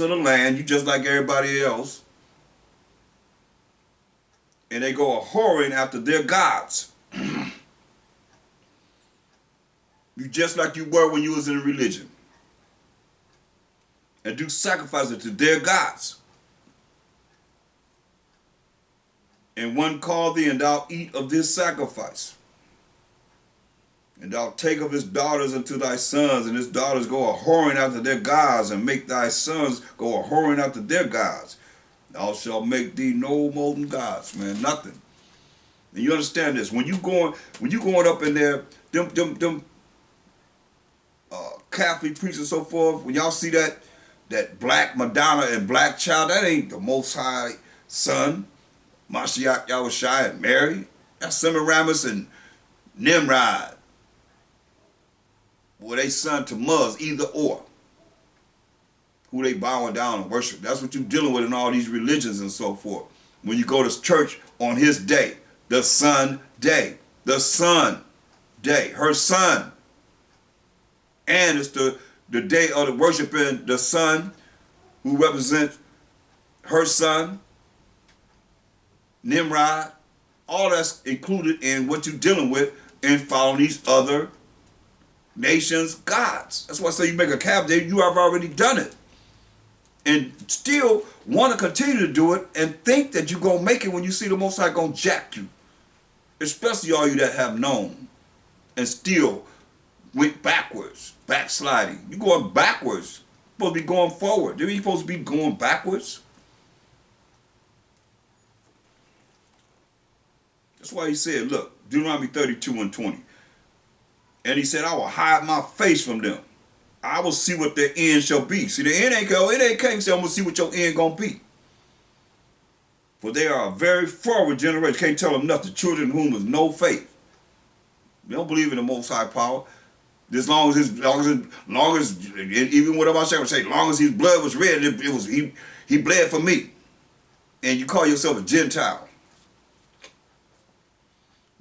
of the land, you just like everybody else, and they go a whoring after their gods. You just like you were when you was in religion, and do sacrifices to their gods. And one call thee, and thou eat of this sacrifice. And thou take of his daughters unto thy sons, and his daughters go a whoring after their gods, and make thy sons go a whoring after their gods. Thou shalt make thee no molten gods, man, nothing. And you understand this? When you going up in there, them Catholic priests and so forth, when y'all see that black Madonna and black child, that ain't the Most High Son, Mashiach Yahushua and Mary. That's Semiramis and Nimrod. Well, they son to Muz, either or. Who they bowing down and worship. That's what you're dealing with in all these religions and so forth. When you go to church on his day, the sun day, her son. And it's the day of the worshiping the son who represents her son, Nimrod. All that's included in what you're dealing with and following these other nations' gods. That's why I say you make a calf, you have already done it. And still want to continue to do it and think that you're going to make it when you see the Most High going to jack you. Especially all you that have known and still went backwards, backsliding. You're going backwards. You're supposed to be going forward. You're supposed to be going backwards. That's why he said, look, Deuteronomy 32 and 20. And he said, I will hide my face from them. I will see what their end shall be. See, the end ain't go. It can't say I'm going to see what your end going to be. For they are a very forward generation. Can't tell them nothing. Children whom is no faith. They don't believe in the Most High power. As long as even what my shepherd say, long as his blood was red, he bled for me. And you call yourself a Gentile.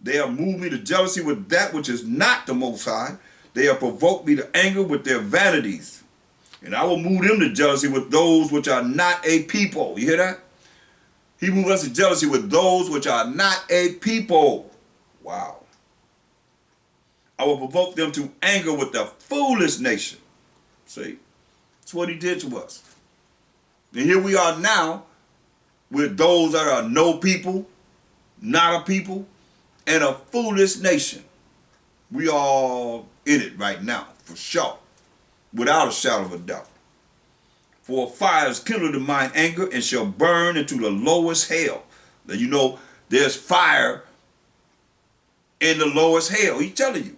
They have moved me to jealousy with that which is not the Most High. They have provoked me to anger with their vanities. And I will move them to jealousy with those which are not a people. You hear that? He moved us to jealousy with those which are not a people. Wow. I will provoke them to anger with the foolish nation. See? That's what he did to us. And here we are now with those that are no people, not a people, and a foolish nation. We all in it right now, for sure, without a shadow of a doubt. For a fire is kindled in mine anger and shall burn into the lowest hell. Now you know there's fire in the lowest hell, he's telling you.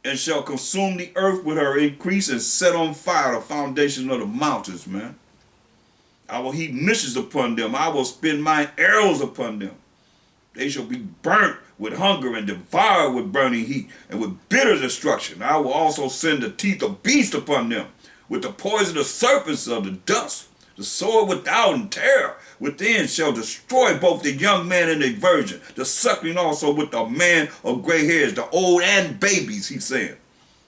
And shall consume the earth with her increase and set on fire the foundation of the mountains, man. I will heap missions upon them. I will spin mine arrows upon them. They shall be burnt with hunger and devoured with burning heat and with bitter destruction. I will also send the teeth of beasts upon them, with the poison of serpents of the dust. The sword without and terror within shall destroy both the young man and the virgin, the suckling also with the man of gray hairs, the old and babies, he's saying.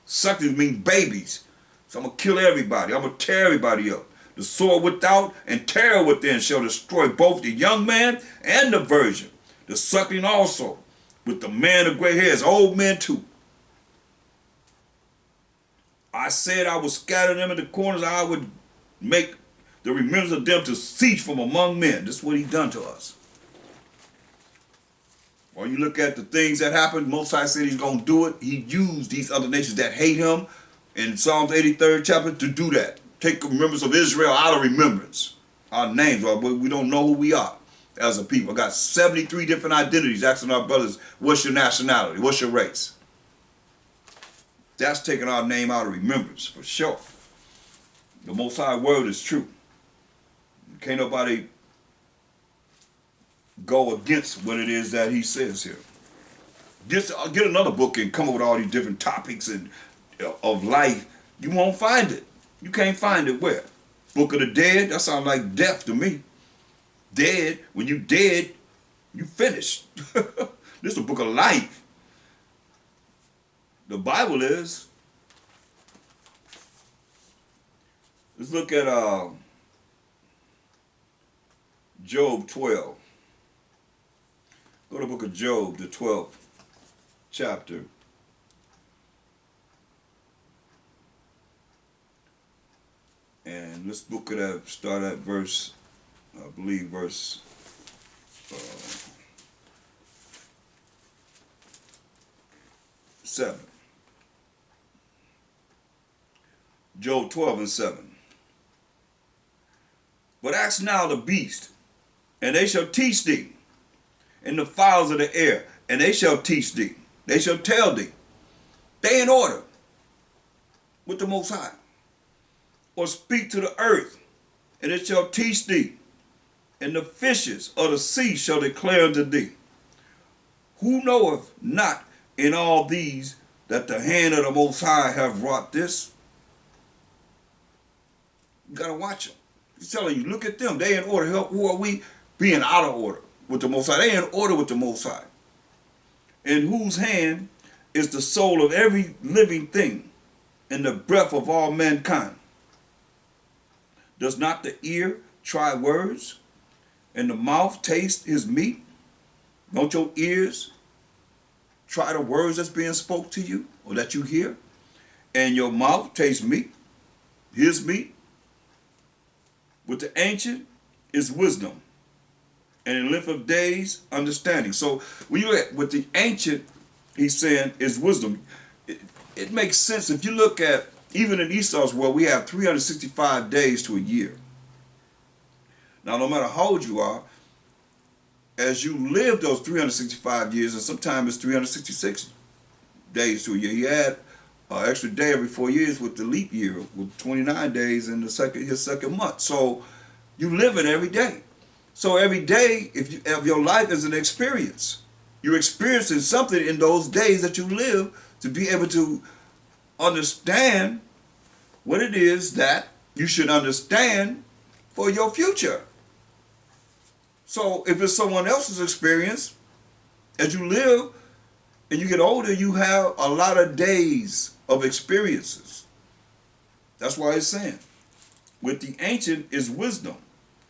Suckling means babies. So I'm going to kill everybody. I'm going to tear everybody up. The sword without and terror within shall destroy both the young man and the virgin. The suckling also with the man of gray hairs, old men too. I said I would scatter them in the corners. I would make the remembrance of them to cease from among men. This is what he done to us. Or you look at the things that happened, Most High said he's going to do it. He used these other nations that hate him in Psalms 83rd chapter to do that. Take remembrance of Israel out of remembrance. Our names, but we don't know who we are as a people. I got 73 different identities asking our brothers, what's your nationality? What's your race? That's taking our name out of remembrance, for sure. The Most High word is true. Can't nobody go against what it is that he says here. Just get another book and come up with all these different topics and of life. You won't find it. You can't find it where? Book of the Dead? That sounds like death to me. Dead, when you dead, you finished. This is a book of life. The Bible is. Let's look at Job 12. Go to the book of Job, the 12th chapter. And let's look at that, start at verse, I believe, verse 7. Job 12 and 7. But ask now the beast, and they shall teach thee, and the fowls of the air, and they shall teach thee. They shall tell thee. They in order with the Most High. Or speak to the earth, and it shall teach thee, and the fishes of the sea shall declare unto thee. Who knoweth not in all these that the hand of the Most High have wrought this? You gotta watch them. He's telling you, look at them. They in order. Who are we being out of order with the Most High? They in order with the Most High. In whose hand is the soul of every living thing, and the breath of all mankind. Does not the ear try words, and the mouth taste his meat? Don't your ears try the words that's being spoke to you, or that you hear? And your mouth taste meat, his meat? With the ancient is wisdom, and in length of days, understanding. So when you look at with the ancient, he's saying is wisdom. It makes sense if you look at, even in Esau's world, we have 365 days to a year. Now, no matter how old you are, as you live those 365 years, and sometimes it's 366 days to a year. He had an extra day every 4 years with the leap year, with 29 days in his second month. So you live it every day. So every day, if your life is an experience, you're experiencing something in those days that you live to be able to understand what it is that you should understand for your future. So if it's someone else's experience, as you live and you get older, you have a lot of days of experiences. That's why it's saying, with the ancient is wisdom,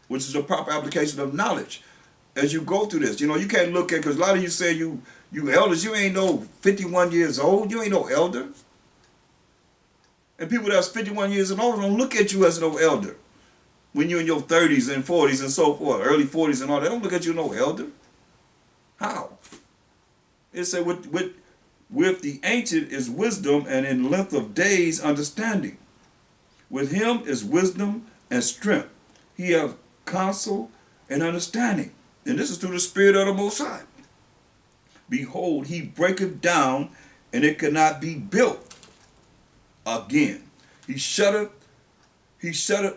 which is a proper application of knowledge. As you go through this, you can't look at, because a lot of you say you elders, you ain't no 51 years old, you ain't no elder. And people that's 51 years and older don't look at you as no elder. When you're in your 30s and 40s and so forth, early 40s and all, they don't look at you no elder. How? It said with the ancient is wisdom, and in length of days understanding. With him is wisdom and strength. He have counsel and understanding. And this is through the Spirit of the Most High. Behold, he breaketh down, and it cannot be built again. He shutteth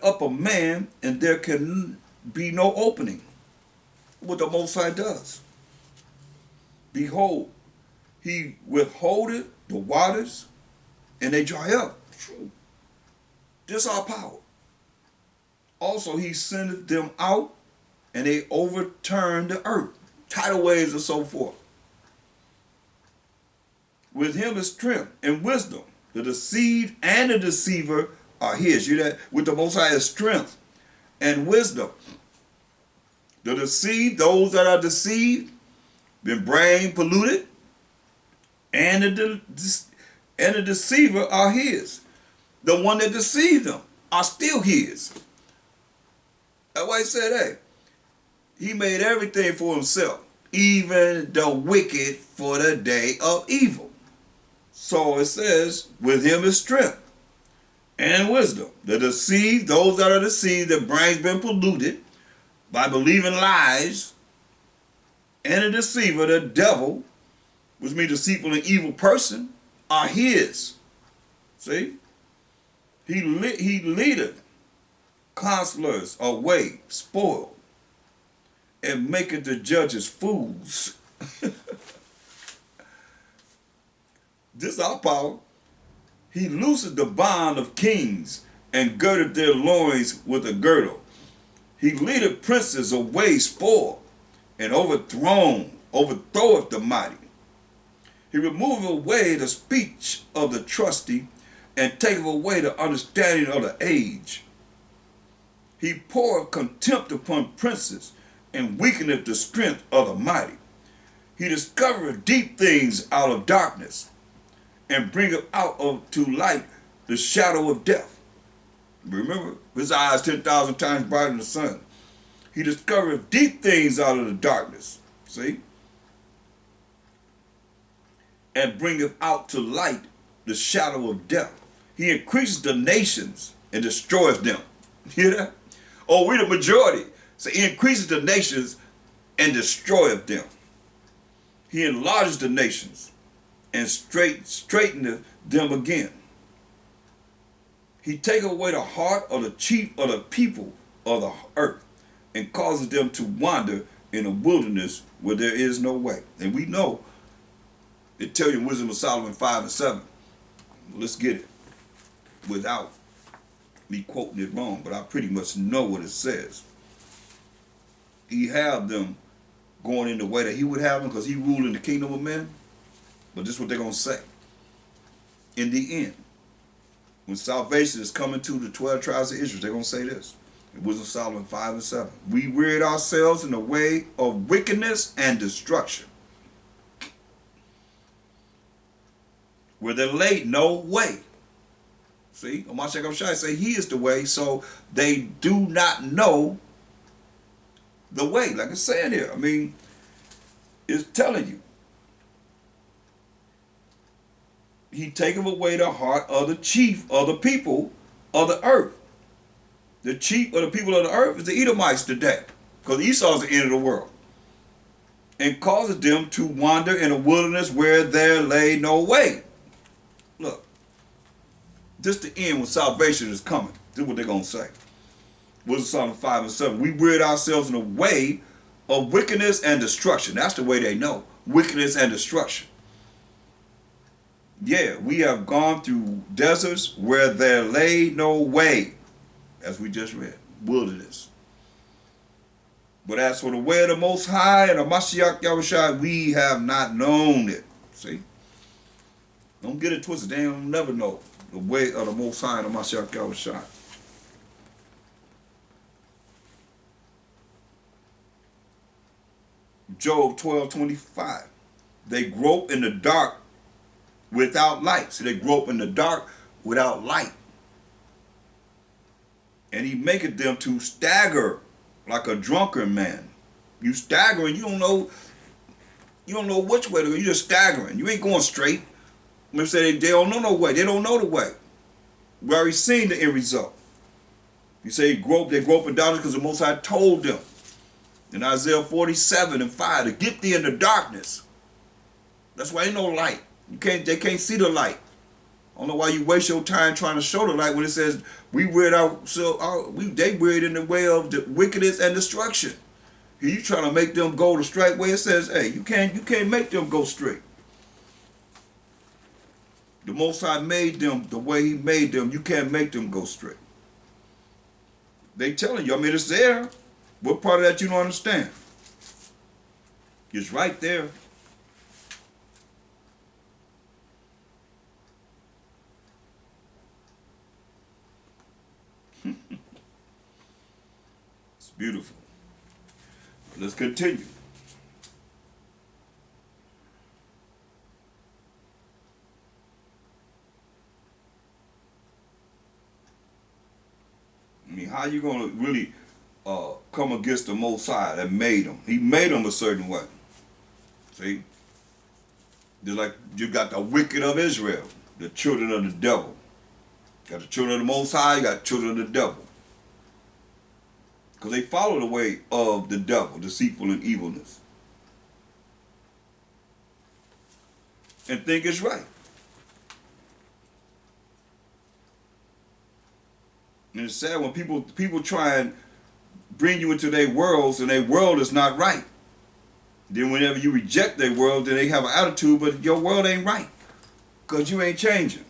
up a man, and there can be no opening. What the Most High does. Behold, he withholdeth the waters, and they dry up. This our power. Also, he sendeth them out, and they overturn the earth. Tidal waves and so forth. With him is strength and wisdom. The deceived and the deceiver are his. You know that? With the Most High is strength and wisdom. The deceived, those that are deceived, been brain polluted, and the deceiver are his. The one that deceived them are still his. That's why he said, hey, he made everything for himself, even the wicked for the day of evil. So it says, with him is strength and wisdom. The deceived, those that are deceived, their brains been polluted by believing lies, and the deceiver, the devil, which means deceitful and evil person, are his. See? He leadeth counselors away, spoiled, and maketh the judges fools. This is our power. He looseth the bond of kings, and girdeth their loins with a girdle. He leadeth princes away spoiled, and overthroweth the mighty. He removeth away the speech of the trusty, and taketh away the understanding of the age. He poureth contempt upon princes, and weakeneth the strength of the mighty. He discovereth deep things out of darkness, and bringeth out of to light the shadow of death. Remember, his eyes 10,000 times brighter than the sun. He discovereth deep things out of the darkness. See? And bringeth out to light the shadow of death. He increases the nations and destroys them. You hear that? Oh, we're the majority. So he increases the nations and destroyeth them. He enlarges the nations and straighteneth them again. He taketh away the heart of the chief of the people of the earth, and causes them to wander in a wilderness where there is no way. And we know, it tells you in Wisdom of Solomon 5 and 7. Let's get it without me quoting it wrong, but I pretty much know what it says. He have them going in the way that he would have them because he ruled in the kingdom of men. But this is what they're going to say. In the end, when salvation is coming to the 12 tribes of Israel, they're going to say this. In Wisdom of Solomon 5 and 7. We wearied ourselves in the way of wickedness and destruction, where there lay no way. See, Mashiach Shai say he is the way, so they do not know the way. Like it's saying here, I mean, it's telling you. He taketh away the heart of the chief of the people of the earth. The chief of the people of the earth is the Edomites today, because Esau is the end of the world. And causes them to wander in a wilderness where there lay no way. Look, this the end when salvation is coming. This is what they're going to say. Wisdom Solomon 5 and 7. We wearied ourselves in the way of wickedness and destruction. That's the way they know. Wickedness and destruction. Yeah, we have gone through deserts where there lay no way, as we just read, wilderness. But as for the way of the Most High and the Mashiach Yahushua, we have not known it. See? Don't get it twisted. They don't never know the way of the Most High and the Mashiach Yahushua. Job 12:25. They grope in the dark without light. So they grope in the dark without light. And he maketh them to stagger like a drunken man. You staggering, you don't know which way to go. You're just staggering. You ain't going straight. Let's say they don't know no way. They don't know the way. We already seen the end result. You say they grope in darkness because the Most High told them in Isaiah 47 and 5 to get thee in the darkness. That's why ain't no light. They can't see the light. I don't know why you waste your time trying to show the light when it says we wearied they wearied in the way of the wickedness and destruction. Here you trying to make them go the straight way. It says, hey, you can't make them go straight. The Most High made them the way he made them. You can't make them go straight. They telling you, I mean, it's there. What part of that you don't understand? It's right there. It's beautiful. Let's continue. I mean, how you going to really come against the Most High that made them? He made them a certain way. See? Just like you got the wicked of Israel, the children of the devil. Got the children of the Most High, you got the children of the devil. Because they follow the way of the devil, deceitful and evilness. And think it's right. And it's sad when people try and bring you into their worlds and their world is not right. Then whenever you reject their world, then they have an attitude, but your world ain't right because you ain't changing.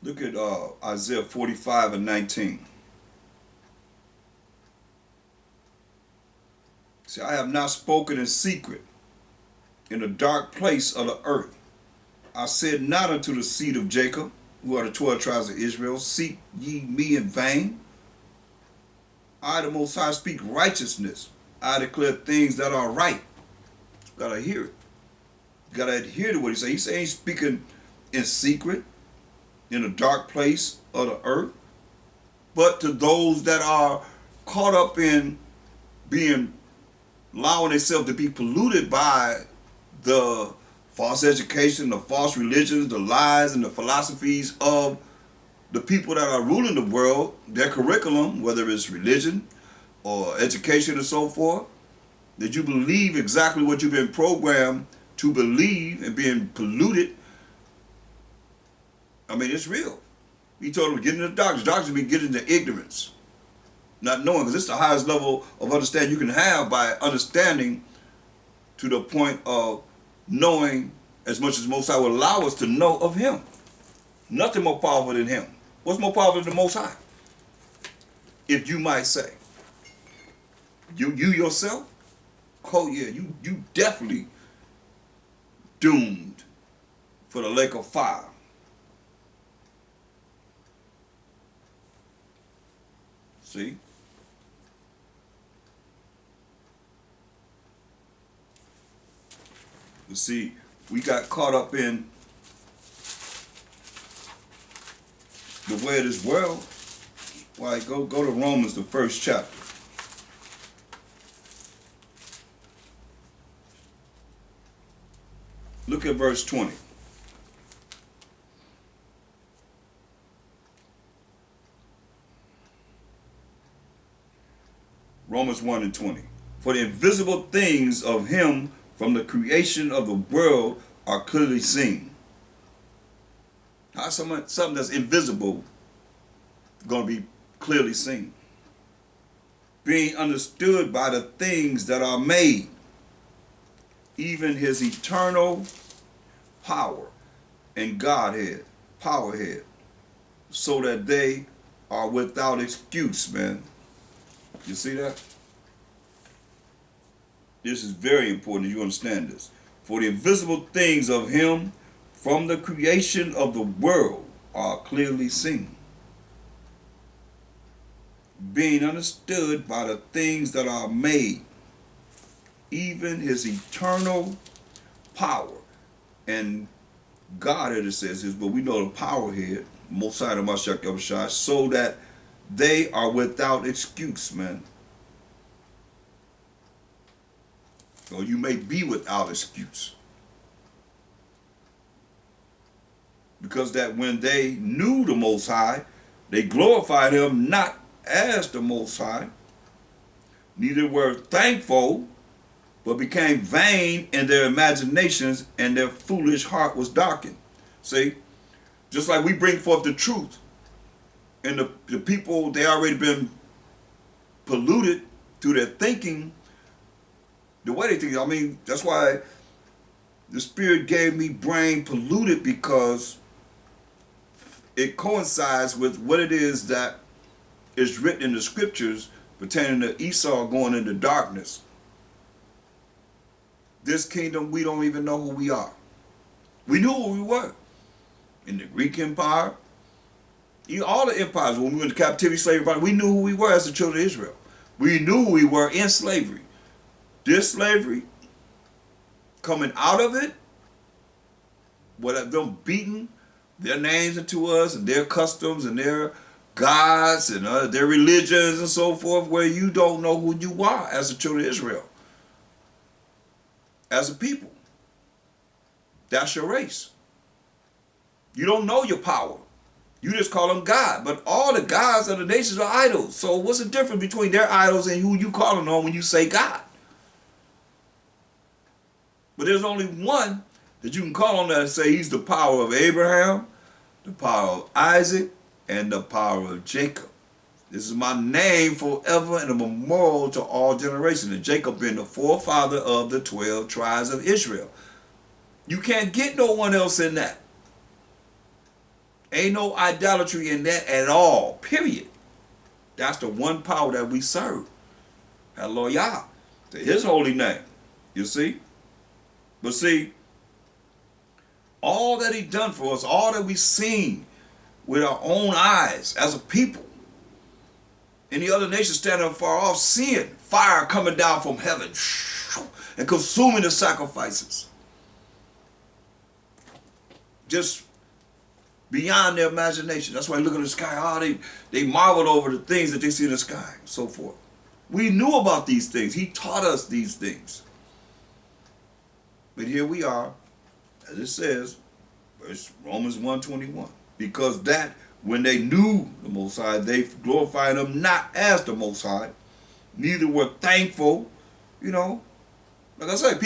Look at Isaiah 45 and 19. See, I have not spoken in secret in the dark place of the earth. I said not unto the seed of Jacob, who are the 12 tribes of Israel, seek ye me in vain. I, the Most High, speak righteousness. I declare things that are right. You gotta hear it. You gotta adhere to what he says. He says he's speaking in secret, in a dark place of the earth. But to those that are caught up in being, allowing themselves to be polluted by the false education, the false religions, the lies, and the philosophies of the people that are ruling the world, their curriculum, whether it's religion or education and so forth, that you believe exactly what you've been programmed to believe and being polluted. I mean, it's real. He told them to get into the darkness. Darkness be getting into ignorance, not knowing, because it's the highest level of understanding you can have, by understanding to the point of knowing as much as Most High will allow us to know of Him. Nothing more powerful than Him. What's more powerful than the Most High? If you might say. You yourself? Oh yeah, you definitely doomed for the lake of fire. See? You see, we got caught up in the way of this world. Why, go to Romans, the first chapter. Look at verse 20. Romans 1 and 20. For the invisible things of Him from the creation of the world are clearly seen. How something that's invisible going to be clearly seen? Being understood by the things that are made, even His eternal power and Godhead, powerhead, so that they are without excuse, man. You see that? This is very important that you understand this. For the invisible things of Him from the creation of the world are clearly seen, being understood by the things that are made, even His eternal power and Godhead, it says this, but we know the power here, Most High of Mashiach, so that they are without excuse, man. Or you may be without excuse. Because that when they knew the Most High, they glorified Him not as the Most High, neither were thankful, but became vain in their imaginations, and their foolish heart was darkened. See, just like we bring forth the truth, and the people, they already been polluted through their thinking, the way they think. I mean, that's why the Spirit gave me brain polluted, because it coincides with what it is that is written in the scriptures pertaining to Esau going into darkness. This kingdom, we don't even know who we are. We knew who we were. In the Greek Empire, all the empires, when we went to captivity, slavery, we knew who we were as the children of Israel. We knew who we were in slavery. This slavery, coming out of it, what them beating their names into us and their customs and their gods and their religions and so forth, where you don't know who you are as the children of Israel. As a people. That's your race. You don't know your power. You just call them God. But all the gods of the nations are idols. So what's the difference between their idols and who you calling on when you say God? But there's only one that you can call on that and say He's the power of Abraham, the power of Isaac, and the power of Jacob. This is my name forever and a memorial to all generations. And Jacob being the forefather of the 12 tribes of Israel. You can't get no one else in that. Ain't no idolatry in that at all, period. That's the one power that we serve. Hallelujah. To his holy name. You see? But see, all that he done for us, all that we seen with our own eyes as a people, and the other nations standing far off, seeing fire coming down from heaven and consuming the sacrifices. Just beyond their imagination. That's why you look at the sky, they marveled over the things that they see in the sky, and so forth. We knew about these things. He taught us these things. But here we are, as it says, Romans 1:21. Because that, when they knew the Most High, they glorified him not as the Most High, neither were thankful. You know, like I said,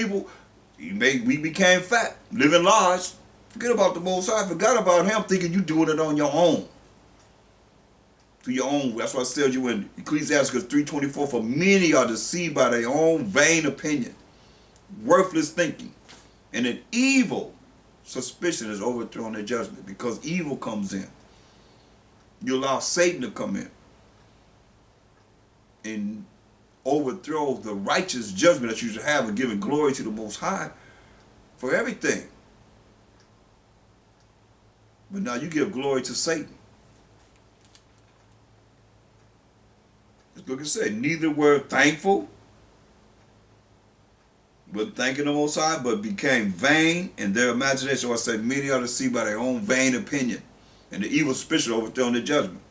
we became fat, living large. Forget about the Most High, forgot about him, thinking you doing it on your own. To your own. That's why I said you in Ecclesiastes 3:24, for many are deceived by their own vain opinion, worthless thinking, and an evil suspicion is overthrown their judgment, because evil comes in. You allow Satan to come in and overthrow the righteous judgment that you should have, and giving glory to the Most High for everything. But now you give glory to Satan. Look, it said, neither were thankful, but thanking the Most High, but became vain in their imagination. Or I said, many are deceived by their own vain opinion, and the evil suspicion overthrown their judgment.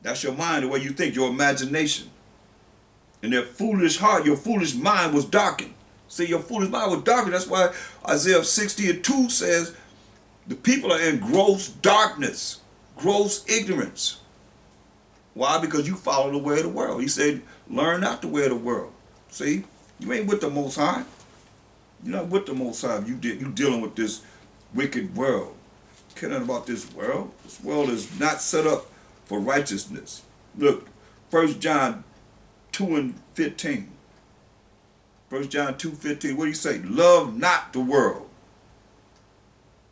That's your mind, the way you think, your imagination. And their foolish heart, your foolish mind was darkened. See, your foolish mind was darkened. That's why Isaiah 60:2 says, the people are in gross darkness, gross ignorance. Why? Because you follow the way of the world. He said, learn not the way of the world. See, you ain't with the Most High. You're not with the Most High. You dealing with this wicked world. Care nothing about this world. This world is not set up for righteousness. Look, 1 John 2:15. 1 John 2:15. What do you say? Love not the world.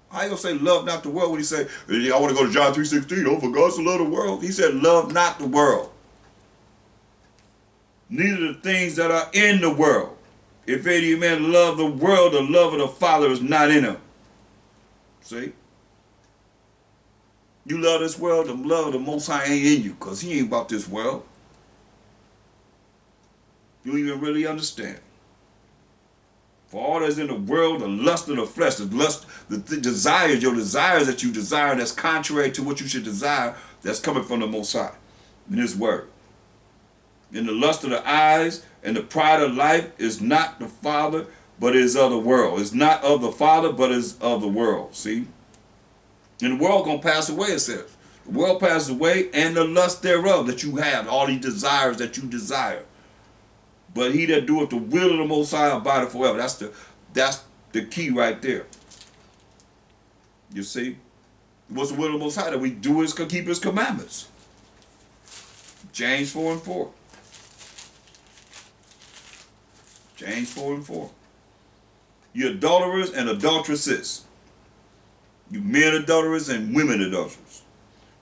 How you gonna say love not the world when he say, I want to go to John 3:16, oh, for God so loved the world? He said, love not the world, neither the things that are in the world. If any man love the world, the love of the Father is not in him. See? You love this world, the love of the Most High ain't in you, because he ain't about this world. You don't even really understand. For all that's in the world, the lust of the flesh, the lust, the desires, your desires that you desire that's contrary to what you should desire, that's coming from the Most High in his word. And the lust of the eyes and the pride of life is not the Father, but is of the world. It's not of the Father, but is of the world. See? And the world gonna pass away, it says. The world passes away, and the lust thereof that you have, all these desires that you desire. But he that doeth the will of the Most High abideth forever. That's the key right there. You see? What's the will of the Most High? That we do is keep his commandments. James 4:4. James 4:4. You adulterers and adulteresses. You men adulterers and women adulterers.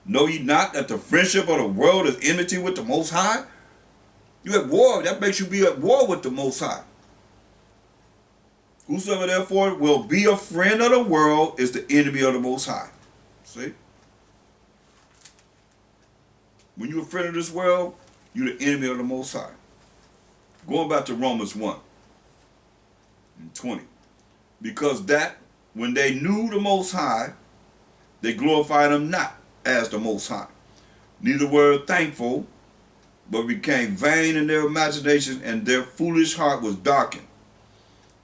Know ye not that the friendship of the world is enmity with the Most High? You at war. That makes you be at war with the Most High. Whosoever therefore will be a friend of the world is the enemy of the Most High. See? When you're a friend of this world, you're the enemy of the Most High. Going back to Romans 1:20. Because that, when they knew the Most High, they glorified him not as the Most High, neither were thankful, but became vain in their imagination, and their foolish heart was darkened.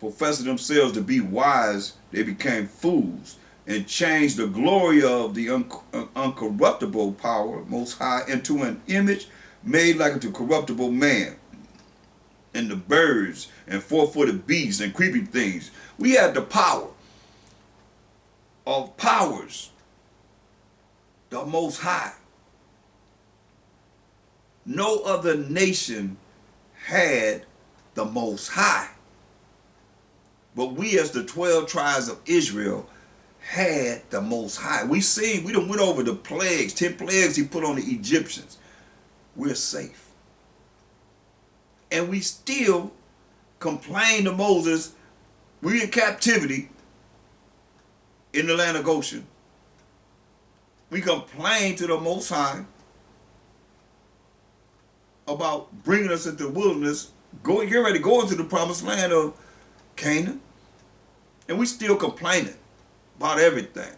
Professing themselves to be wise, they became fools, and changed the glory of the uncorruptible power, Most High, into an image made like unto corruptible man, and the birds, and four-footed beasts, and creeping things. We had the power of powers, the Most High. No other nation had the Most High. But we as the 12 tribes of Israel had the Most High. We done went over the plagues, 10 plagues he put on the Egyptians. We're safe. And we still complain to Moses, we in captivity in the land of Goshen. We complain to the Most High about bringing us into the wilderness, get ready to go into the promised land of Canaan. And we still complaining about everything.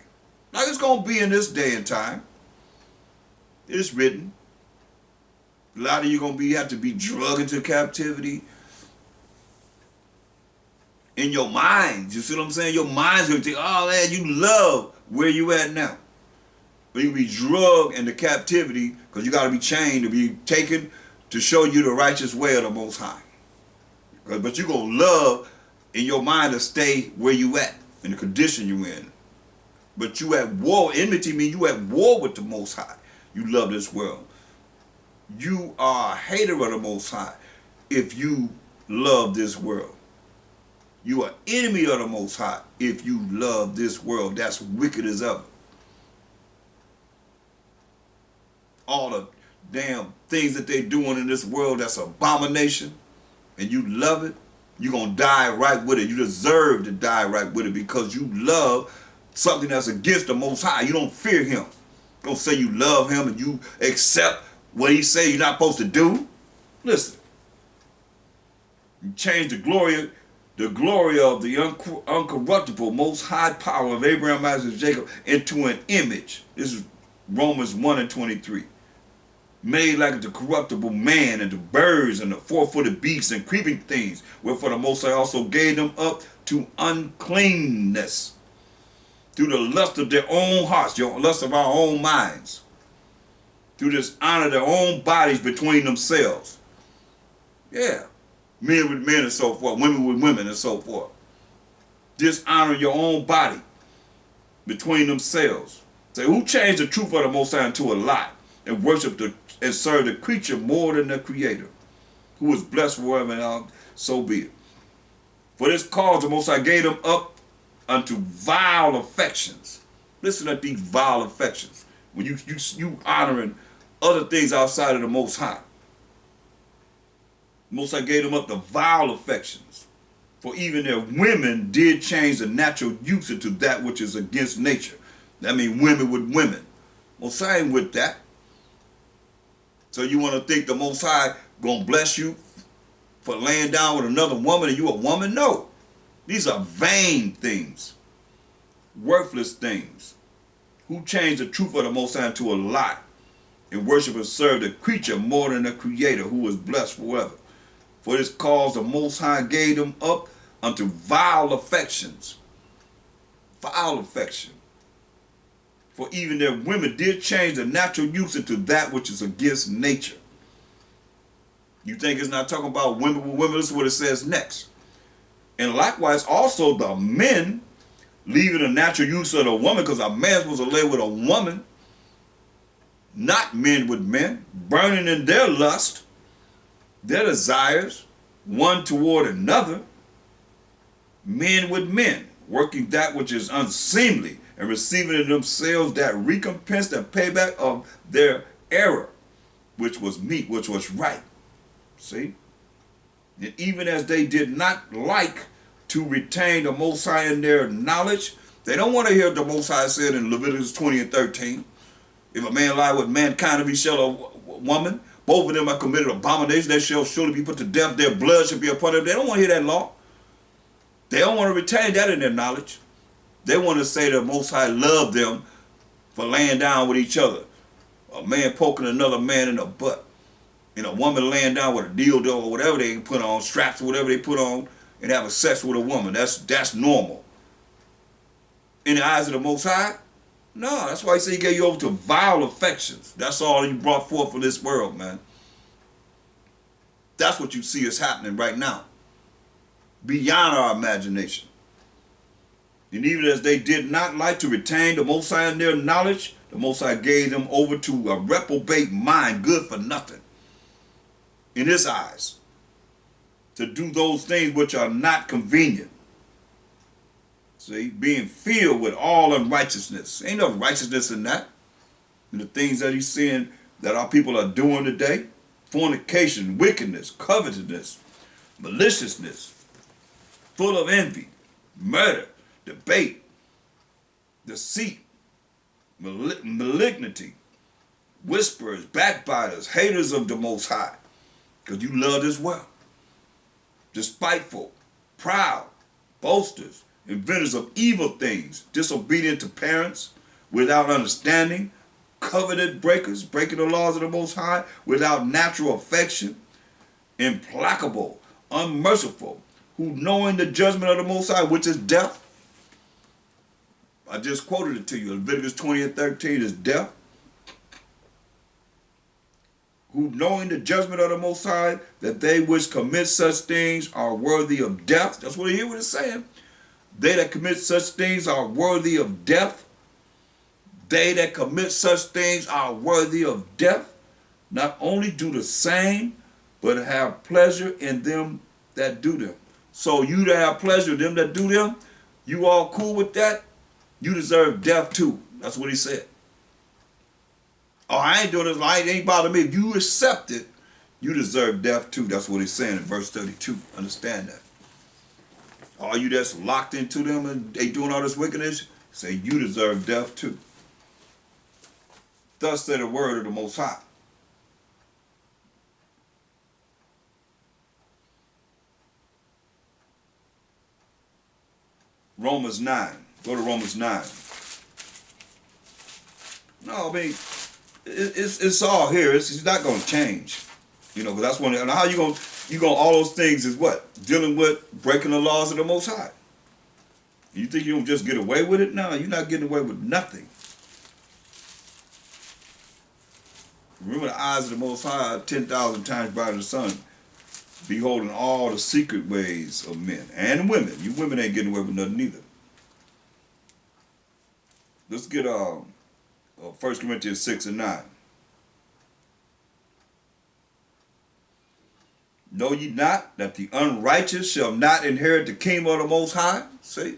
Like it's going to be in this day and time. It's written. A lot of you going to have to be drugged into captivity. In your mind, you see what I'm saying? Your mind's going to think, oh man, you love where you at now. But you be drugged into captivity because you got to be chained to be taken to show you the righteous way of the Most High. But you're going to love in your mind to stay where you at, in the condition you in. But you at war. Enmity means you at war with the Most High. You love this world. You are a hater of the Most High if you love this world. You are enemy of the Most High if you love this world. That's wicked as ever. All the damn things that they doing in this world, that's abomination, and you love it, you're going to die right with it. You deserve to die right with it because you love something that's against the Most High. You don't fear him. Don't say you love him and you accept what he say you're not supposed to do. Listen, you change the glory of the uncorruptible, most high power of Abraham, Isaac, and Jacob into an image. This is Romans 1:23. Made like the corruptible man and the birds and the four-footed beasts and creeping things, wherefore the Most High also gave them up to uncleanness through the lust of their own hearts, the lust of our own minds, to dishonor their own bodies between themselves. Yeah. Men with men and so forth, women with women and so forth. Dishonor your own body between themselves. Say, who changed the truth of the Most High into a lie and worship and serve the creature more than the Creator, who is blessed forever and so be it. For this cause the Most High gave them up unto vile affections. Listen to these vile affections. When you honoring other things outside of the Most High. Most High gave them up to vile affections. For even their women did change the natural usage to that which is against nature. That means women with women. Most High ain't with that. So you want to think the Most High gonna bless you for laying down with another woman and you a woman? No. These are vain things. Worthless things. Who changed the truth of the Most High into a lie and worship and serve the creature more than the Creator, who is blessed forever. For this cause the Most High gave them up unto vile affections. Vile affection. For even their women did change the natural usage to that which is against nature. You think it's not talking about women with women? This is what it says next. And likewise also the men leaving the natural use of the woman, because a man's supposed to lay with a woman, not men with men, burning in their lust, their desires, one toward another, men with men, working that which is unseemly, and receiving in themselves that recompense and payback of their error, which was meet, which was right. See? And even as they did not like to retain the Most High in their knowledge, they don't want to hear the Most High said in Leviticus 20:13, if a man lie with mankind, if he shall a woman, both of them are committed abomination, they shall surely be put to death, their blood shall be upon them. They don't want to hear that law. They don't want to retain that in their knowledge. They want to say the Most High loved them for laying down with each other. A man poking another man in the butt. And a woman laying down with a dildo or whatever they put on, straps or whatever they put on, and having sex with a woman. That's normal. In the eyes of the Most High? No, that's why he said he gave you over to vile affections. That's all you brought forth for this world, man. That's what you see is happening right now. Beyond our imagination. And even as they did not like to retain the Most High in their knowledge, the Most High gave them over to a reprobate mind, good for nothing, in his eyes, to do those things which are not convenient. See, being filled with all unrighteousness. Ain't no righteousness in that. And the things that he's saying that our people are doing today, fornication, wickedness, covetousness, maliciousness, full of envy, murder, debate, deceit, malignity, whisperers, backbiters, haters of the Most High, because you love this world. Despiteful, proud, boasters, inventors of evil things, disobedient to parents, without understanding, covenant breakers, breaking the laws of the Most High, without natural affection, implacable, unmerciful, who knowing the judgment of the Most High, which is death. I just quoted it to you. Leviticus 20:13 is death. Who knowing the judgment of the Most High, that they which commit such things are worthy of death. That's what you hear what it's saying. They that commit such things are worthy of death. They that commit such things are worthy of death. Not only do the same, but have pleasure in them that do them. So you that have pleasure in them that do them, you all cool with that? You deserve death too. That's what he said. Oh, I ain't doing this. It ain't bothering me. If you accept it, you deserve death too. That's what he's saying in verse 32. Understand that. All you that's locked into them and they doing all this wickedness, say you deserve death too. Thus said the word of the Most High. Romans 9. Go to Romans 9. No, I mean, it's all here. It's not going to change. You know, because that's one. And how you going all those things is what? Dealing with breaking the laws of the Most High. You think you don't just get away with it? No, you're not getting away with nothing. Remember, the eyes of the Most High are 10,000 times brighter than the sun, beholding all the secret ways of men and women. You women ain't getting away with nothing either. Let's get 1 Corinthians 6 and 9. Know ye not that the unrighteous shall not inherit the kingdom of the Most High? See?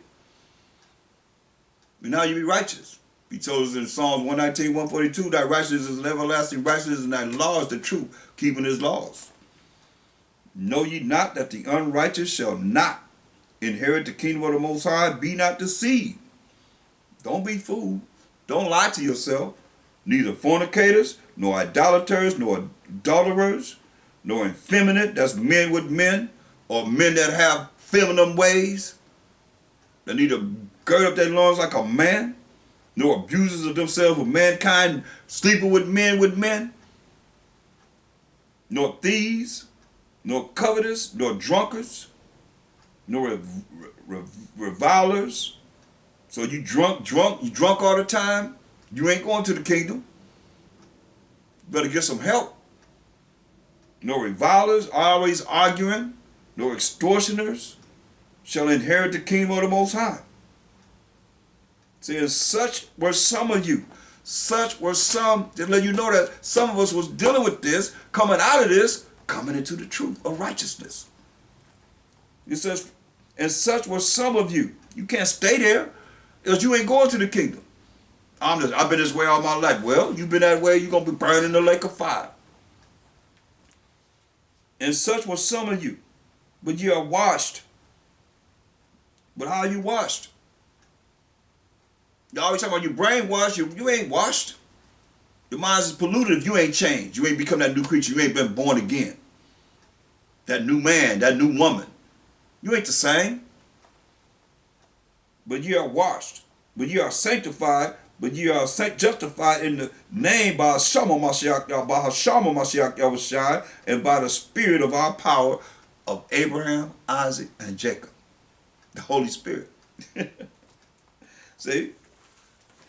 And how you be righteous? He told us in Psalms 119, 142, thy righteousness is an everlasting righteousness, and thy law is the truth, keeping his laws. Know ye not that the unrighteous shall not inherit the kingdom of the Most High? Be not deceived. Don't be fooled. Don't lie to yourself. Neither fornicators, nor idolaters, nor adulterers, nor effeminate, that's men with men, or men that have feminine ways, that need to gird up their loins like a man, nor abusers of themselves with mankind, sleeping with men, nor thieves, nor covetous, nor drunkards, nor revilers. So you drunk all the time, you ain't going to the kingdom. You better get some help. Nor revilers, always arguing, nor extortioners shall inherit the kingdom of the Most High. See, and such were some of you. Such were some, to let you know that some of us was dealing with this, coming out of this, coming into the truth of righteousness. It says, and such were some of you. You can't stay there, because you ain't going to the kingdom. I've been this way all my life. Well, you've been that way, you're going to be burned in the lake of fire. And such were some of you. But you are washed. But how are you washed? You always talking about you brainwashed. You ain't washed. Your mind is polluted if you ain't changed. You ain't become that new creature. You ain't been born again. That new man, that new woman. You ain't the same. But you are washed. But you are sanctified. But you are justified in the name by Hashem Mashiach Yahushai, and by the spirit of our power of Abraham, Isaac, and Jacob. The Holy Spirit. See?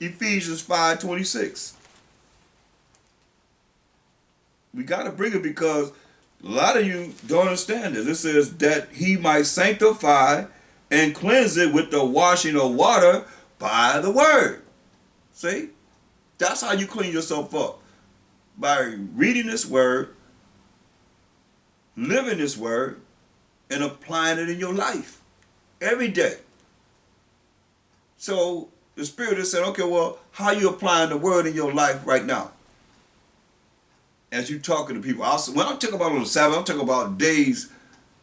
Ephesians 5:26. We got to bring it because a lot of you don't understand this. It says that he might sanctify and cleanse it with the washing of water by the word. See? That's how you clean yourself up. By reading this word, living this word, and applying it in your life every day. So the Spirit is saying, okay, well, how are you applying the word in your life right now? As you talking to people. When I'm talking about on the Sabbath, I'm talking about days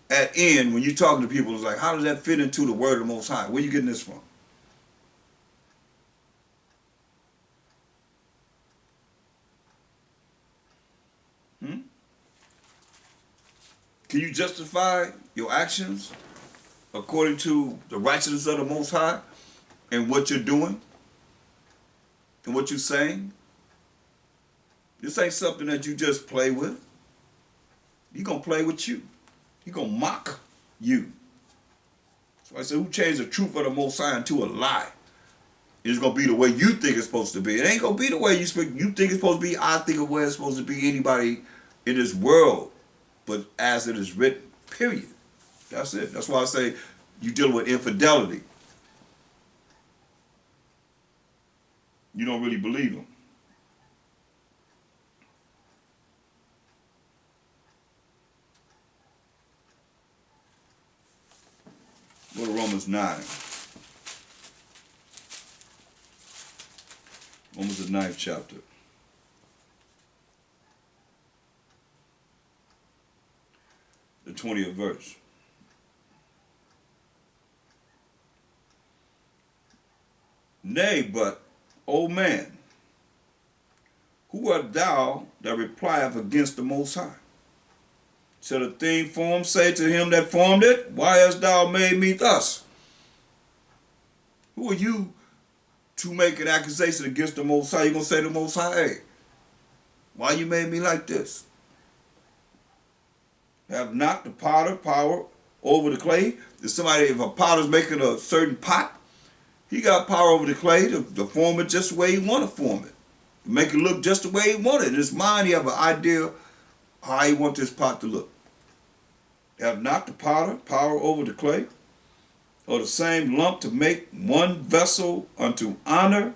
at end when you're talking to people. It's like, how does that fit into the word of the Most High? Where are you getting this from? Hmm? Can you justify your actions according to the righteousness of the Most High and what you're doing and what you're saying? This ain't something that you just play with. He gonna play with you. He gonna mock you. So I said, who changed the truth of the Most High into a lie? It's gonna be the way you think it's supposed to be. It ain't gonna be the way you think it's supposed to be. I think of where it's supposed to be. Anybody in this world, but as it is written. Period. That's it. That's why I say you deal with infidelity. You don't really believe them. Go to Romans 9. Romans the 9th chapter. The 20th verse. Nay, but, O man, who art thou that replieth against the Most High? Shall a thing formed say to him that formed it, why hast thou made me thus? Who are you to make an accusation against the Most High? You're going to say to the Most High, hey, why you made me like this? Have not the potter power over the clay? If a potter's making a certain pot, he got power over the clay to form it just the way he want to form it. Make it look just the way he want it. In his mind, he have an idea how he want this pot to look. Have not the potter power over the clay, or the same lump to make one vessel unto honor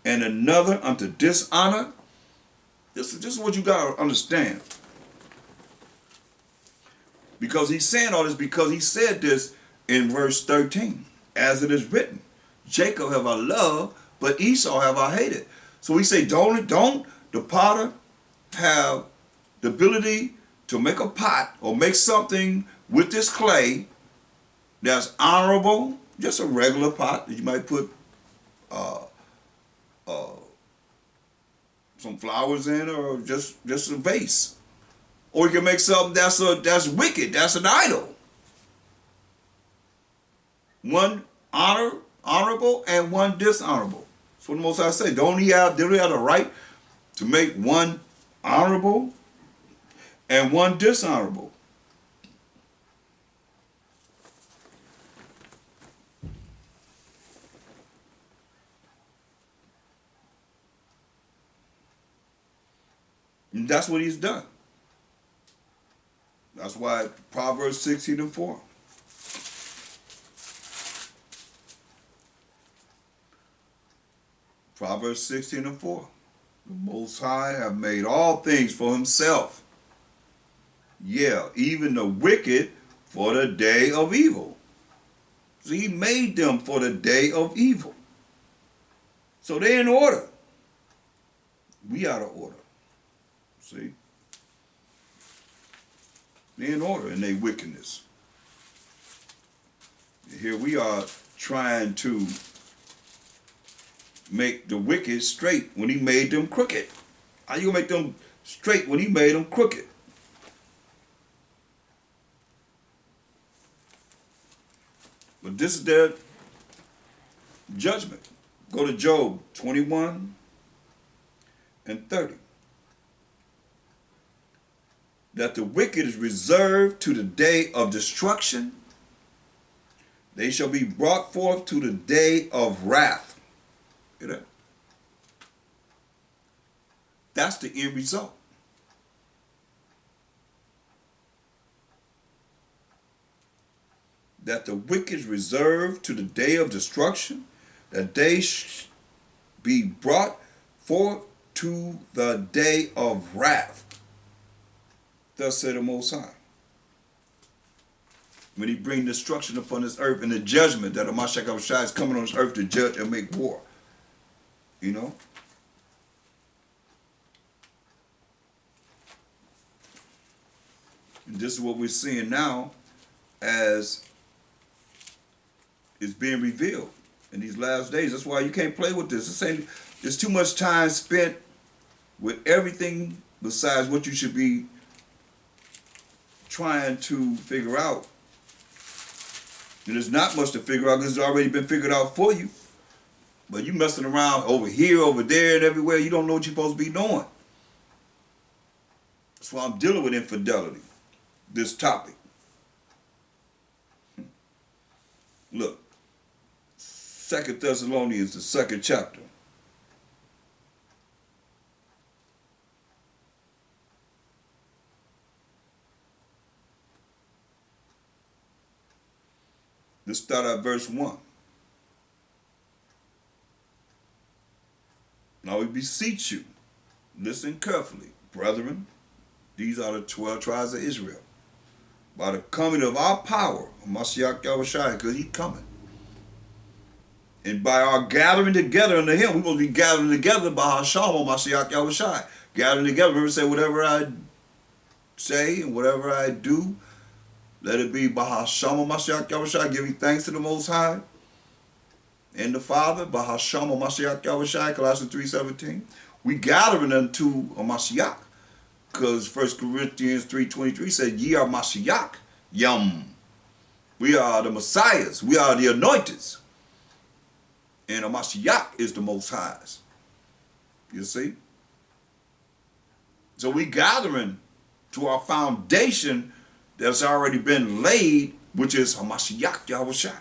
and another unto dishonor? This is what you got to understand. Because he's saying all this because he said this in verse 13. As it is written, Jacob have I loved, but Esau have I hated. So we say, don't the potter have the ability to make a pot or make something with this clay that's honorable, just a regular pot that you might put some flowers in, or just a vase. Or you can make something that's wicked, that's an idol. One honorable and one dishonorable. That's what the Most High say. Don't he have the right to make one honorable and one dishonorable? And that's what he's done. That's why Proverbs 16:4. Proverbs 16:4. The Most High have made all things for himself. Yeah, even the wicked for the day of evil. So he made them for the day of evil. So they're in order. We out of order. See? They're in order in their wickedness. Here we are trying to make the wicked straight when he made them crooked. How you gonna make them straight when he made them crooked? But this is their judgment. Go to Job 21 and 30. That the wicked is reserved to the day of destruction. They shall be brought forth to the day of wrath. Hear that? That's the end result. That the wicked is reserved to the day of destruction, that they be brought forth to the day of wrath. Thus said the Most High. when he bring destruction upon this earth and the judgment that Mashiach Yahushua is coming on this earth to judge and make war. You know? And this is what we're seeing now as it's being revealed in these last days. That's why you can't play with this. There's too much time spent with everything besides what you should be trying to figure out. And there's not much to figure out because it's already been figured out for you. But you messing around over here, over there, and everywhere. You don't know what you're supposed to be doing. That's why I'm dealing with infidelity, this topic. Look, 2 Thessalonians, the 2nd chapter. Let's start at verse 1. Now we beseech you, listen carefully, brethren. These are the 12 tribes of Israel. By the coming of our power, Mashiach Yahushua, because he's coming. And by our gathering together unto him, we're supposed to be gathering together by Hashem, Mashiach Yahushua. Gathering together, remember, say, whatever I say and whatever I do, let it be by Hashem, Mashiach Yahushua, giving thanks to the Most High and the Father, by Hashem, Mashiach Yahushua, Colossians 3:17. We gathering unto a Mashiach. Because 1 Corinthians 3:23 said, ye are Mashiach, yum. We are the Messiahs. We are the anointeds. And a Mashiach is the Most Highs. You see? So we gathering to our foundation that's already been laid, which is a Mashiach Yahushua.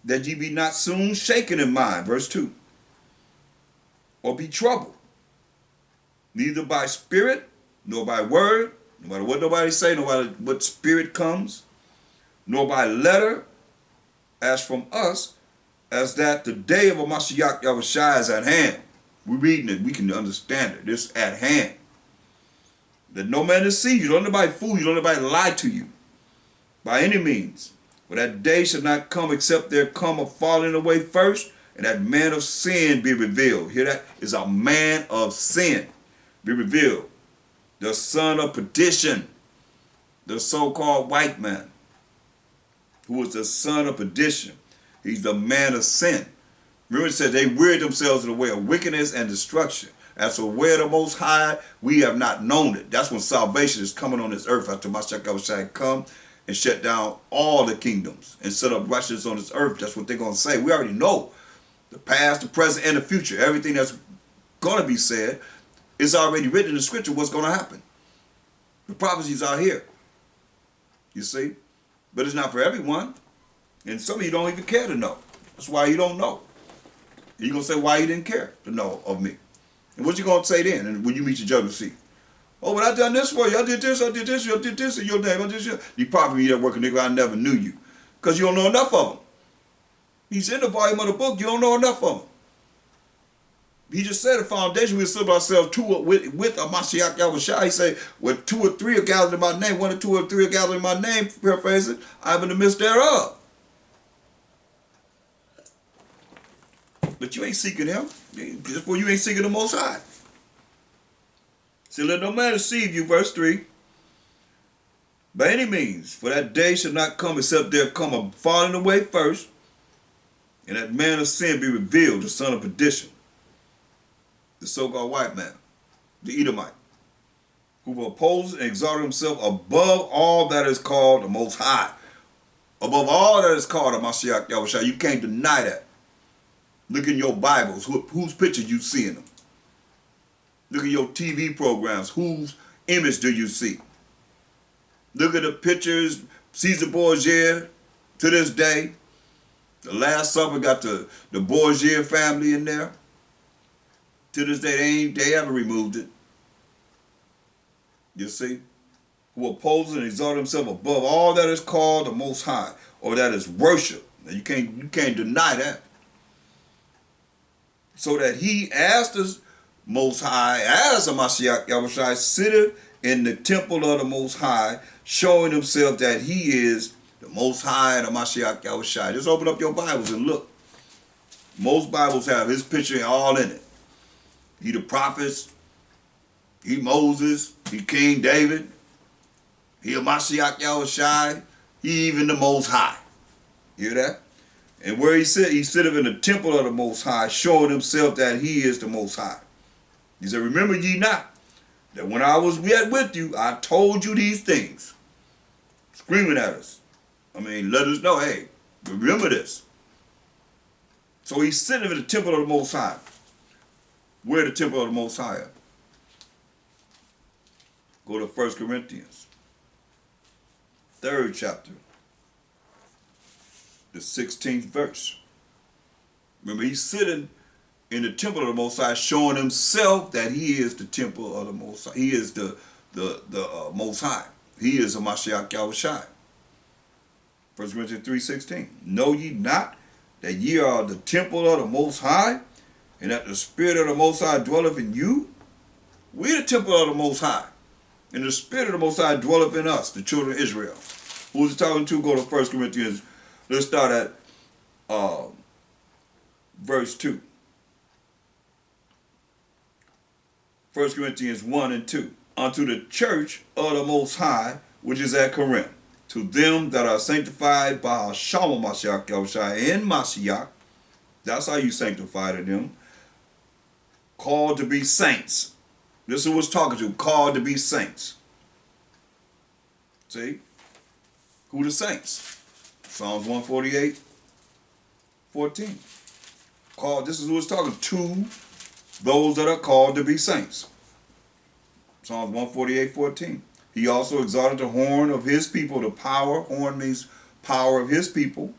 That ye be not soon shaken in mind, verse 2. Or be troubled. Neither by spirit, nor by word, no matter what nobody say, no matter what spirit comes, nor by letter, as from us, as that the day of a Mashiach Yahushua is at hand. We're reading it, we can understand it. It's at hand. That no man deceive you, don't nobody fool you, don't nobody lie to you, by any means. For that day shall not come except there come a falling away first, and that man of sin be revealed. Hear that? Is a man of sin. Be revealed, the son of perdition, the so-called white man, who is the son of perdition. He's the man of sin. Remember it said they wearied themselves in the way of wickedness and destruction. As for where the Most High, we have not known it. That's when salvation is coming on this earth after Mashiach Yahushua come and shut down all the kingdoms and set up righteousness on this earth. That's what they're going to say. We already know the past, the present, and the future. Everything that's going to be said. It's already written in the scripture what's going to happen. The prophecies are here. You see? But it's not for everyone. And some of you don't even care to know. That's why you don't know. You're going to say why you didn't care to know of me. And what you going to say then and when you meet your judgment seat? Oh, but I done this for you. I did this in your name. I did this. You probably that working nigga, I never knew you. Because you don't know enough of them. He's in the volume of the book. You don't know enough of them. He just said the foundation, we assemble ourselves with a Mashiach Yahushua. He said, where 2 or 3 are gathered in my name, 1 or 2 or 3 are gathered in my name, paraphrasing, I'm in the midst thereof. But you ain't seeking him. Therefore, you ain't seeking the Most High. So let no man deceive you, verse 3. By any means, for that day shall not come except there come a falling away first, and that man of sin be revealed, the son of perdition. The so-called white man, the Edomite, who will oppose and exalt himself above all that is called the Most High. Above all that is called the Mashiach Yahushua. You can't deny that. Look in your Bibles, whose picture you see in them. Look at your TV programs, whose image do you see? Look at the pictures, Caesar Borgia, to this day. The Last Supper got the Borgia family in there. To this day, they haven't removed it. You see? Who opposes and exalts himself above all that is called the Most High, or that is worship. Now you can't deny that. So that he, as the Most High, as a Mashiach Yahushua, sitteth in the temple of the Most High, showing himself that he is the Most High and the Mashiach Yahushua. Just open up your Bibles and look. Most Bibles have his picture all in it. He the prophets, he Moses, he King David, he a Mashiach Yahushua, he even the Most High. You hear that? And where he sitteth in the temple of the Most High, showing himself that he is the Most High. He said, remember ye not, that when I was yet with you, I told you these things. Screaming at us. I mean, let us know, hey, remember this. So he's sitting in the temple of the Most High. Where the temple of the Most High at? Go to 1 Corinthians, 3rd chapter, the 16th verse. Remember, he's sitting in the temple of the Most High, showing himself that he is the temple of the Most High. He is the Most High. He is a Mashiach Yahushua. 1 Corinthians 3:16. Know ye not that ye are the temple of the Most High, and that the Spirit of the Most High dwelleth in you? We the temple of the Most High, and the Spirit of the Most High dwelleth in us, the children of Israel. Who's he talking to? Go to 1 Corinthians. Let's start at verse 2. 1 Corinthians 1 and 2. Unto the church of the Most High, which is at Corinth, to them that are sanctified by Hashem Mashiach Yahushua in Mashiach, that's how you sanctify to them, called to be saints. This is who was talking to, called to be saints. See? Who the saints? Psalms 148, 14. Called, this is who it's talking to, those that are called to be saints. Psalms 148, 14. He also exalted the horn of his people, the power, horn means power of his people,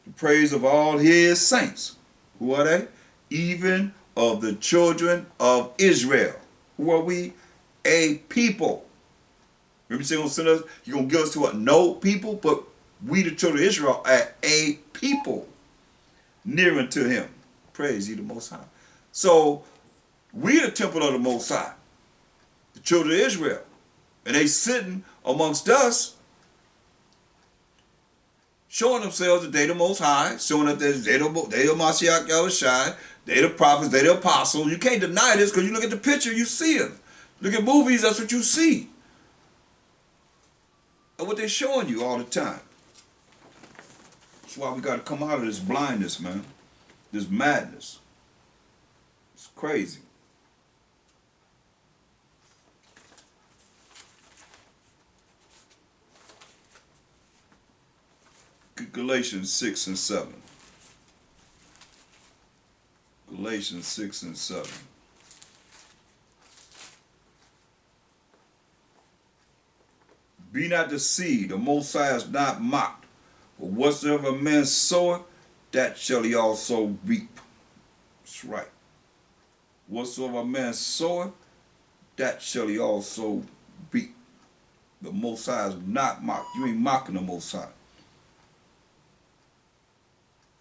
the praise of all his saints. Who are they? Even of the children of Israel. Who are we? A people. Remember, he's going to give us to a no people, but we the children of Israel are a people near unto him. Praise ye the Most High. So, we the temple of the Most High, the children of Israel. And they sitting amongst us, showing themselves that they the Most High, showing that they the Mashiach Yahushua, they the prophets, they the apostles. You can't deny this because you look at the picture, you see them. Look at movies, that's what you see. And what they're showing you all the time. That's why we got to come out of this blindness, man. This madness. It's crazy. Galatians 6 and 7. Galatians 6 and 7. Be not deceived, the Most High is not mocked. For whatsoever a man soweth, that shall he also reap. That's right. Whatsoever a man soweth, that shall he also reap. The Most High is not mocked. You ain't mocking the Most High.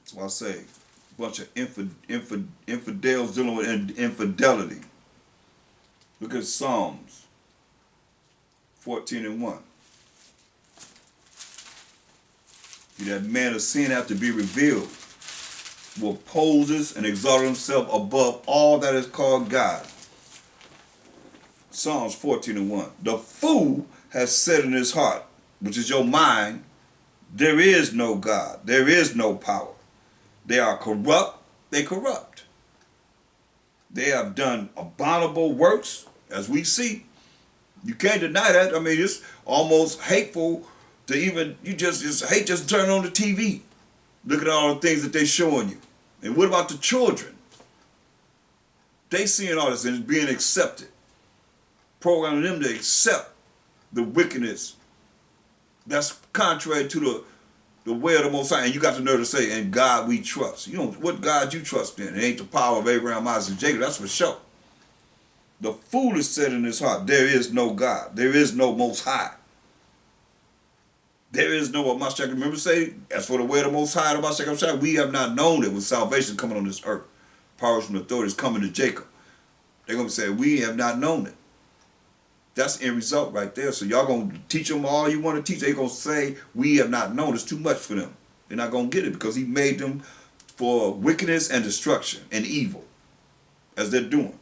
That's why I say, a bunch of infidels dealing with infidelity. Look at Psalms 14 and 1. That man of sin have to be revealed, will poses and exalt himself above all that is called God. Psalms 14 and 1. The fool has said in his heart, which is your mind, there is no God, there is no power. They are corrupt, they corrupt. They have done abominable works, as we see. You can't deny that. I mean, it's almost hateful to even, you just hate just turn on the TV. Look at all the things that they're showing you. And what about the children? They seeing all this and it's being accepted. Programming them to accept the wickedness that's contrary to the way of the Most High. And you got the nerve to say, in God we trust. You know, what God you trust in? It ain't the power of Abraham, Isaac, and Jacob, that's for sure. The fool has said in his heart, there is no God. There is no Most High. There is no Mashiach. Remember say, as for the way of the Most High, the Mashiach, we have not known it with salvation coming on this earth. Powers and authorities coming to Jacob. They're going to say, we have not known it. That's the end result right there. So y'all going to teach them all you want to teach. They're going to say, we have not known. It's too much for them. They're not going to get it because he made them for wickedness and destruction and evil, as they're doing.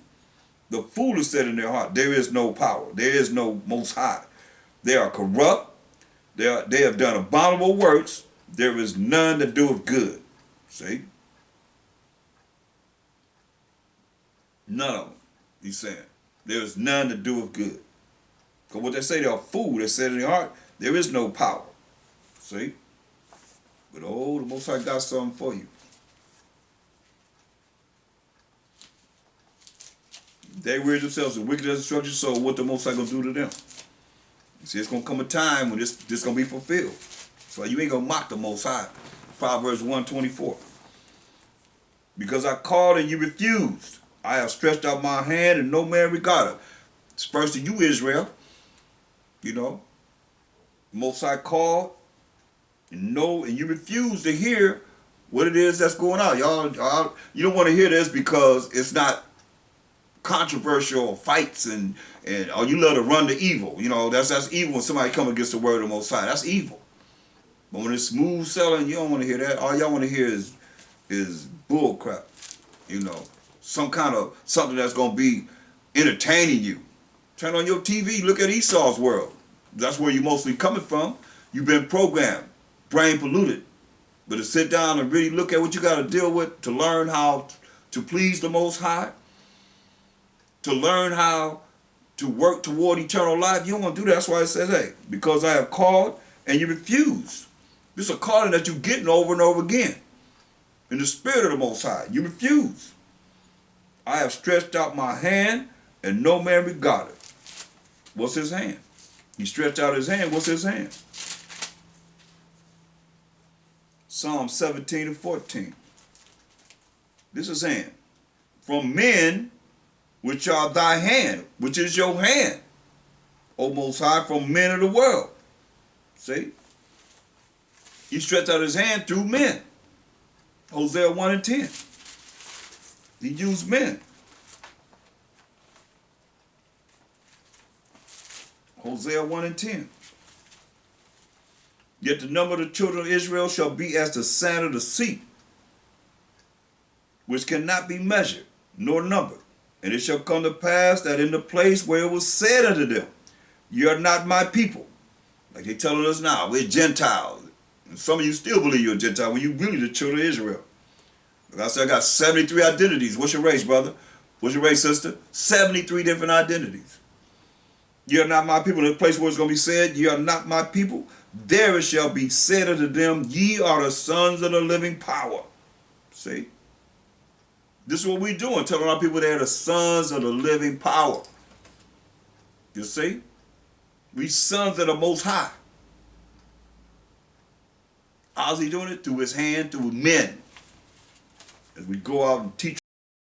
The foolish said in their heart, there is no power. There is no Most High. They are corrupt. They have done abominable works. There is none that doeth good. See? None of them, he's saying. There is none that doeth good. Because what they say, they're a fool. They said in their heart, there is no power. See? But oh, the Most High got something for you. They weird themselves in wickedness and destruction, so what the Most High gonna do to them? You see, it's gonna come a time when this gonna be fulfilled. So you ain't gonna mock the Most High. Proverbs 1:24. Because I called and you refused. I have stretched out my hand and no man regarded. It's first to you, Israel. You know, Most High called and you refuse to hear what it is that's going on. Y'all, you don't want to hear this because it's not controversial fights and or you love to run to evil. You know, that's evil when somebody come against the word of the Most High. That's evil. But when it's smooth selling, you don't want to hear that. All y'all want to hear is bull crap. You know, something that's gonna be entertaining you. Turn on your TV, look at Esau's world. That's where you're mostly coming from. You've been programmed, brain polluted. But to sit down and really look at what you got to deal with, to learn how to please the Most High, to learn how to work toward eternal life, you don't want to do that. That's why it says, hey, because I have called and you refuse. This is a calling that you're getting over and over again. In the spirit of the Most High, you refuse. I have stretched out my hand and no man regarded. What's his hand? He stretched out his hand. What's his hand? Psalm 17:14. This is hand. From men which are thy hand, which is your hand, O Most High, from men of the world. See? He stretched out his hand through men. Hosea 1:10. He used men. Hosea 1:10. Yet the number of the children of Israel shall be as the sand of the sea, which cannot be measured nor numbered. And it shall come to pass that in the place where it was said unto them, ye are not my people. Like they telling us now, we're Gentiles. And some of you still believe you're a Gentile when you really the children of Israel. Like I said, I got 73 identities. What's your race, brother? What's your race, sister? 73 different identities. Ye are not my people. In the place where it's going to be said, ye are not my people, there it shall be said unto them, ye are the sons of the living power. See? This is what we're doing, telling our people they're the sons of the living power. You see? We sons of the Most High. How's he doing it? Through his hand, through men. As we go out and teach